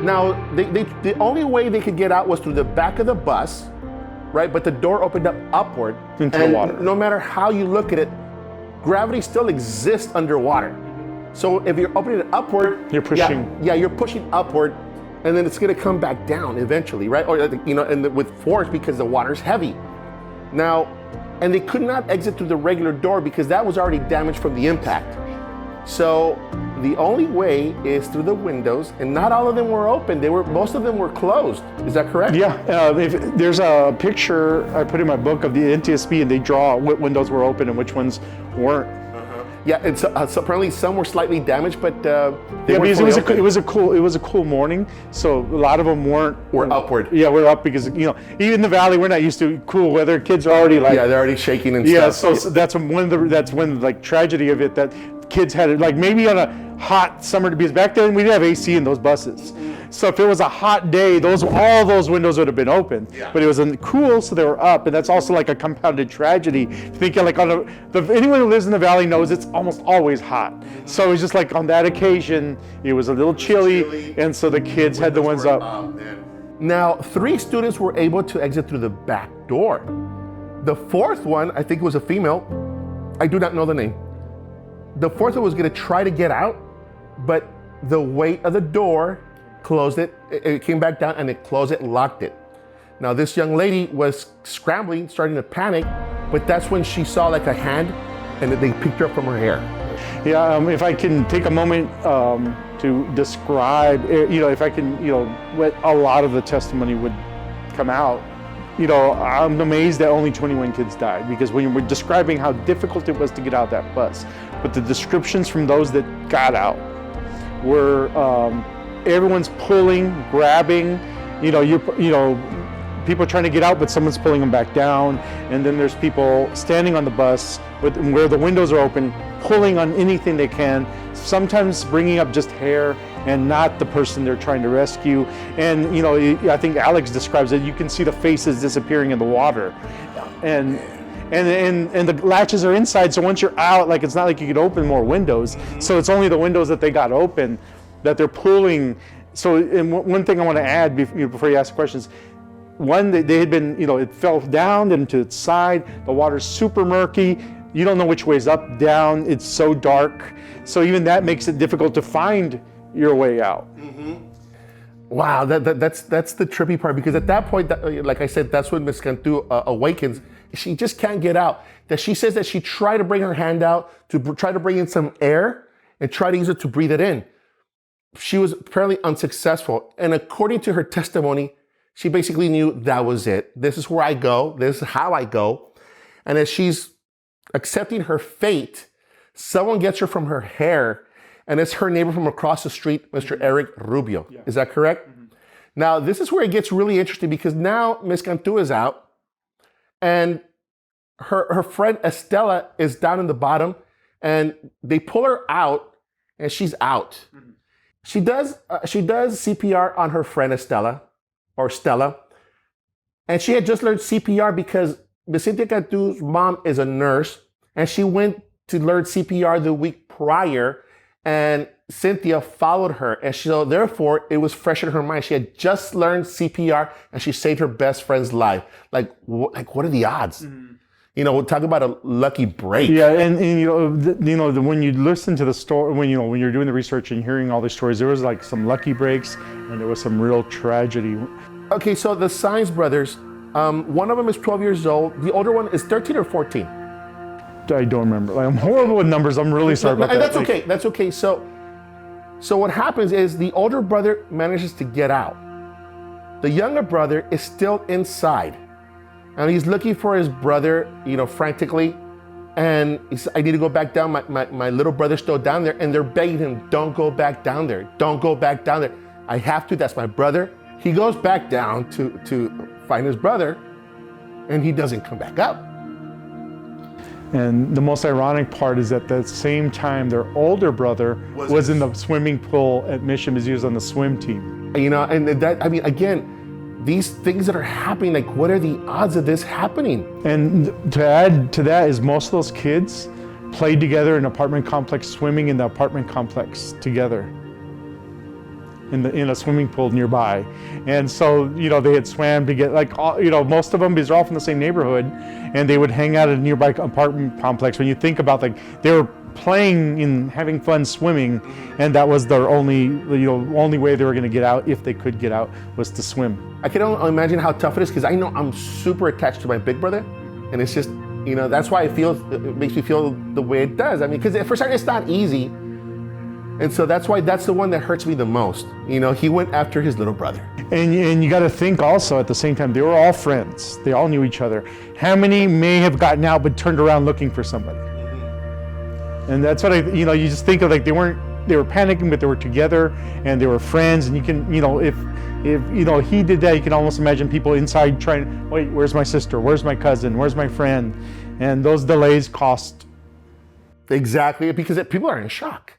Now, the only way they could get out was through the back of the bus, right? But the door opened up upward. Into the water. No matter how you look at it, gravity still exists underwater. So if you're opening it upward, You're pushing. Yeah, you're pushing upward, and then it's going to come back down eventually, right? Or with force because the water's heavy. Now, and they could not exit through the regular door because that was already damaged from the impact. So the only way is through the windows, and not all of them were open. Most of them were closed. Is that correct? Yeah, there's a picture I put in my book of the NTSB, and they draw what windows were open and which ones weren't. Yeah, and so apparently some were slightly damaged, but they were because fully open. it was a cool morning, so a lot of them Were upward. Yeah, we're up because even in the valley we're not used to cool weather. Kids are already like they're already shaking and yeah. stuff. So that's when like tragedy of it that kids had it like maybe on a hot summer because back then we didn't have AC in those buses. So if it was a hot day, all those windows would have been open. Yeah. But it was cool, so they were up, and that's also like a compounded tragedy. Thinking like anyone who lives in the valley knows it's almost always hot. So it was just like on that occasion, it was a little chilly, and so the kids had the ones up. Now, 3 students were able to exit through the back door. The 4th one, I think it was a female. I do not know the name. The 4th one was going to try to get out, but the weight of the door closed it. It came back down and it closed it and locked it. Now this young lady was scrambling, starting to panic, but that's when she saw like a hand and they picked her up from her hair. Yeah, if I can take a moment to describe, if I can, what a lot of the testimony would come out. I'm amazed that only 21 kids died because when we're describing how difficult it was to get out of that bus, but the descriptions from those that got out were everyone's pulling, grabbing, people trying to get out, but someone's pulling them back down. And then there's people standing on the bus where the windows are open, pulling on anything they can, sometimes bringing up just hair and not the person they're trying to rescue. And, I think Alex describes it, you can see the faces disappearing in the water. And the latches are inside, so once you're out, like it's not like you could open more windows. So it's only the windows that they got open that they're pulling. So, and one thing I want to add before you ask questions, one, they had been, it fell down into its side. The water's super murky. You don't know which way's up, down. It's so dark. So even that makes it difficult to find your way out. Mm-hmm. Wow, that's the trippy part, because at that point, like I said, that's when Miss Cantu awakens. She just can't get out. That she says that she tried to bring her hand out to try to bring in some air and try to use it to breathe it in. She was apparently unsuccessful. And according to her testimony, she basically knew that was it. This is where I go. This is how I go. And as she's accepting her fate, someone gets her from her hair, and it's her neighbor from across the street, Mr. Eric Rubio. Yeah. Is that correct? Mm-hmm. Now, this is where it gets really interesting, because now Miss Cantu is out, and her friend Estella is down in the bottom, and they pull her out, and she's out. Mm-hmm. She does CPR on her friend Estella, or Stella, and she had just learned CPR because Vicente Cantu's mom is a nurse, and she went to learn CPR the week prior, and Cynthia followed her, and so therefore it was fresh in her mind. She had just learned CPR, and she saved her best friend's life. Like what are the odds? Mm-hmm. We'll talk about a lucky break. Yeah, and when you listen to the story, when you're doing the research and hearing all these stories, there was like some lucky breaks, and there was some real tragedy. Okay, so the Saenz brothers, one of them is 12 years old. The older one is 13 or 14. I don't remember. I'm horrible with numbers. I'm really sorry about that. That's okay. That's okay. So what happens is the older brother manages to get out. The younger brother is still inside, and he's looking for his brother, frantically. And he says, "I need to go back down. My little brother's still down there." And they're begging him, "Don't go back down there. Don't go back down there. I have to. That's my brother." He goes back down to find his brother, and he doesn't come back up. And the most ironic part is that at the same time, their older brother was in the swimming pool at Mission because he was on the swim team. And that, again, these things that are happening, like what are the odds of this happening? And to add to that is most of those kids played together in an apartment complex, swimming in the apartment complex together. in a swimming pool nearby. And so, they had swam to get, most of them, because they're all from the same neighborhood, and they would hang out at a nearby apartment complex. When you think about, they were playing and having fun swimming, and that was their only way they were going to get out, if they could get out, was to swim. I can only imagine how tough it is, because I know I'm super attached to my big brother, and it's just, that's why it makes me feel the way it does. I mean, because for starting, it's not easy. And so that's the one that hurts me the most. He went after his little brother. And you got to think also, at the same time, they were all friends. They all knew each other. How many may have gotten out but turned around looking for somebody? And that's what you just think of, they were panicking, but they were together and they were friends. And you can, if he did that, you can almost imagine people inside trying, wait, where's my sister? Where's my cousin? Where's my friend? And those delays cost. Exactly, because people are in shock.